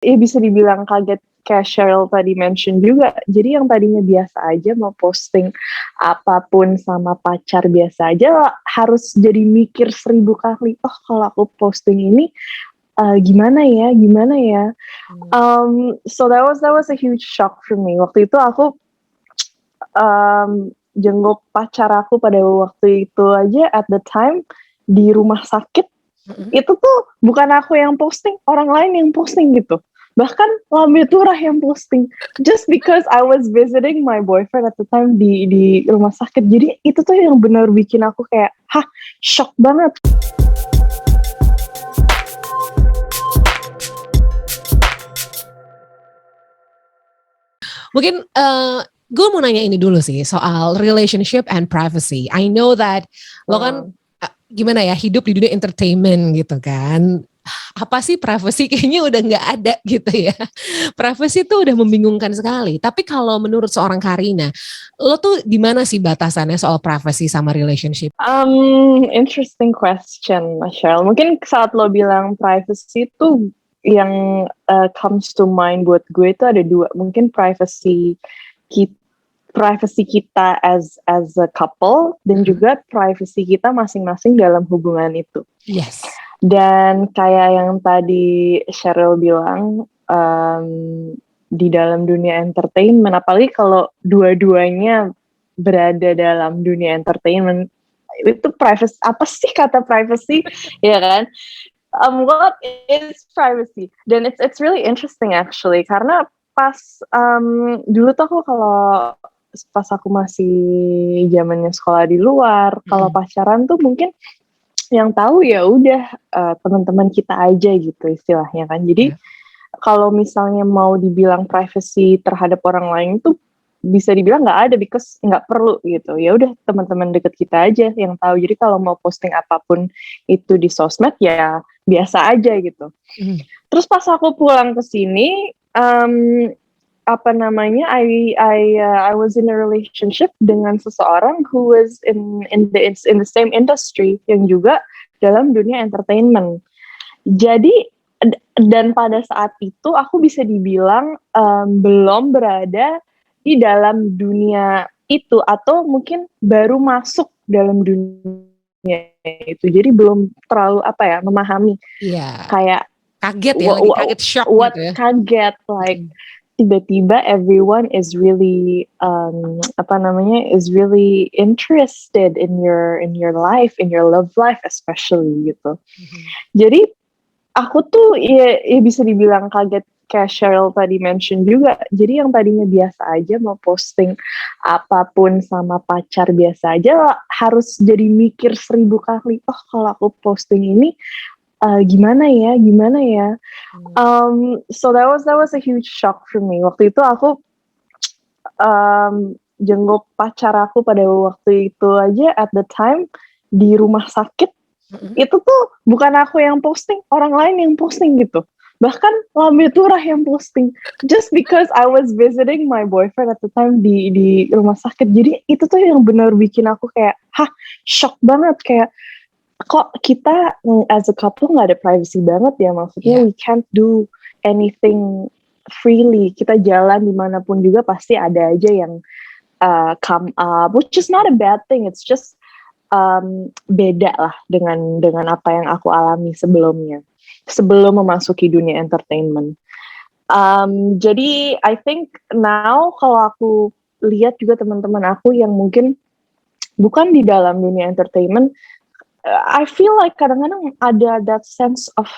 Bisa dibilang kaget kayak Cheryl tadi mention juga. Jadi yang tadinya biasa aja mau posting apapun sama pacar biasa aja, harus jadi mikir 1000 kali, "Oh kalau aku posting ini, gimana ya gimana ya?" So that was a huge shock for me. Waktu itu aku, jenguk pacar aku pada waktu itu aja at the time, di rumah sakit, itu tuh bukan aku yang posting, orang lain yang posting gitu. Bahkan Lambe Turah yang posting, just because I was visiting my boyfriend at the time di rumah sakit. Jadi itu tuh yang benar bikin aku kayak, hah, shock banget. Mungkin gue mau nanya ini dulu sih soal relationship and privacy. I know that lo kan gimana ya, hidup di dunia entertainment gitu kan. Apa sih privacy, kayaknya udah nggak ada gitu ya. Privacy tuh udah membingungkan sekali. Tapi kalau menurut seorang Karina, lo tuh di mana sih batasannya soal privacy sama relationship? Interesting question, Cheryl. Mungkin saat lo bilang privacy tuh yang comes to mind buat gue itu ada dua. Mungkin privacy kita as a couple, dan juga privacy kita masing-masing dalam hubungan itu. Yes. Dan kayak yang tadi Cheryl bilang, di dalam dunia entertainment, apalagi kalau dua-duanya berada dalam dunia entertainment, itu privacy, apa sih kata privacy? Ya kan? What is privacy? Dan it's really interesting actually, karena pas dulu tuh aku kalau pas aku masih zamannya sekolah di luar, kalau pacaran tuh mungkin yang tahu ya udah teman-teman kita aja gitu istilahnya kan. Jadi kalau misalnya mau dibilang privacy terhadap orang lain tuh bisa dibilang nggak ada, because nggak perlu gitu. Ya udah teman-teman deket kita aja yang tahu. Jadi kalau mau posting apapun itu di sosmed ya biasa aja gitu. Terus pas aku pulang ke sini, I was in a relationship dengan seseorang who was in the same industry, yang juga dalam dunia entertainment. Jadi dan pada saat itu aku bisa dibilang belum berada di dalam dunia itu, atau mungkin baru masuk dalam dunia itu. Jadi belum terlalu memahami. Kayak kaget ya, lagi kaget, shock gitu ya. Kaget, like tiba-tiba everyone is really is really interested in your life, in your love life especially gitu. Jadi aku tuh ya bisa dibilang kaget kayak Cheryl tadi mention juga. Jadi yang tadinya biasa aja mau posting apapun sama pacar biasa aja, harus jadi mikir 1000 kali. Oh kalau aku posting ini gimana ya? So that was a huge shock for me. Waktu itu aku jenguk pacar aku pada waktu itu aja at the time di rumah sakit. Itu tuh bukan aku yang posting, orang lain yang posting gitu. Bahkan Lambe Turah yang posting, just because I was visiting my boyfriend at the time di rumah sakit. Jadi itu tuh yang benar bikin aku kayak, hah, shock banget. Kayak kok kita as a couple nggak ada privacy banget ya, maksudnya we can't do anything freely. Kita jalan dimanapun juga pasti ada aja yang come up, which is not a bad thing. It's just beda lah dengan apa yang aku alami sebelumnya, sebelum memasuki dunia entertainment. Jadi I think now kalau aku lihat juga teman-teman aku yang mungkin bukan di dalam dunia entertainment, I feel like kadang-kadang ada that sense of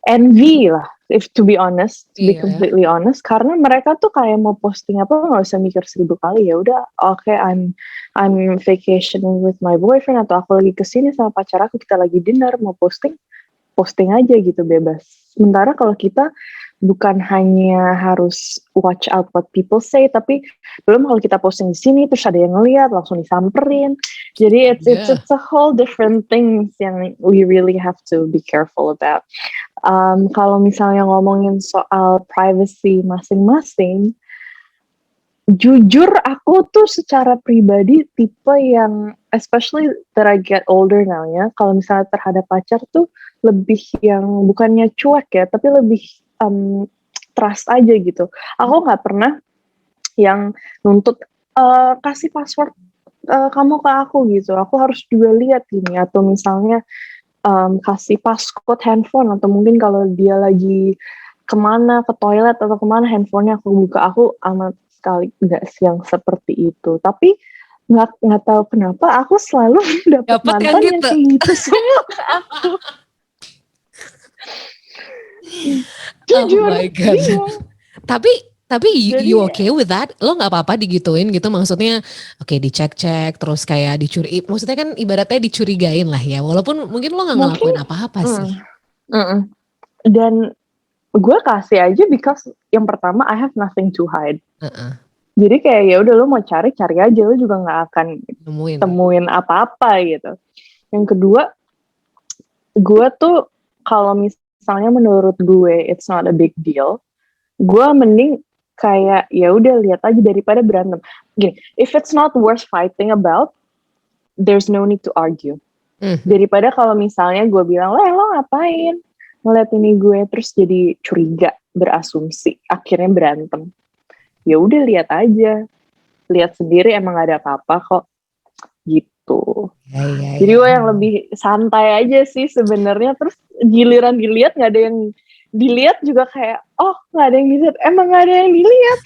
envy lah, if to be honest, to be completely honest, karena mereka tuh kayak mau posting apa nggak usah mikir 1000 kali, ya udah oke, I'm vacationing with my boyfriend, atau aku lagi kesini sama pacar aku, kita lagi dinner, mau posting aja gitu, bebas. Sementara kalau kita bukan hanya harus watch out what people say, tapi belum kalau kita posting di sini terus ada yang ngeliat langsung disamperin. Jadi it's a whole different things yang we really have to be careful about. Kalau misalnya ngomongin soal privacy masing-masing, jujur aku tuh secara pribadi tipe yang especially that I get older now ya, kalau misalnya terhadap pacar tuh lebih yang bukannya cuek ya, tapi lebih trust aja gitu. Aku nggak pernah yang nuntut kasih password kamu ke aku gitu. Aku harus juga lihat gini, atau misalnya kasih passcode handphone, atau mungkin kalau dia lagi kemana, ke toilet atau kemana, handphonenya aku buka. Aku amat sekali nggak yang seperti itu. Tapi nggak tahu kenapa aku selalu dapat mantan yang gitu. kayak gitu semua ke aku. Jujur, Oh my God. bingung. Tapi Jadi, you okay with that? Lo nggak apa-apa digituin gitu? Maksudnya oke, dicek-cek terus kayak dicuri. Maksudnya kan ibaratnya dicurigain lah ya. Walaupun mungkin lo nggak mungkin ngelakuin apa-apa sih. Dan gue kasih aja because yang pertama I have nothing to hide. Jadi kayak ya udah, lo mau cari aja, lo juga nggak akan temuin apa-apa gitu. Yang kedua, gue tuh kalau misalnya menurut gue it's not a big deal, gue mending kayak ya udah lihat aja daripada berantem. Gini, if it's not worth fighting about, there's no need to argue. Daripada kalau misalnya gue bilang, lo ngapain ngeliat ini gue, terus jadi curiga, berasumsi, akhirnya berantem. Ya udah, lihat aja, lihat sendiri, emang gak ada apa-apa kok gitu. Jadi gue yang lebih santai aja sih sebenarnya. Terus giliran dilihat nggak ada yang dilihat juga kayak, oh nggak ada yang dilihat, emang nggak ada yang dilihat.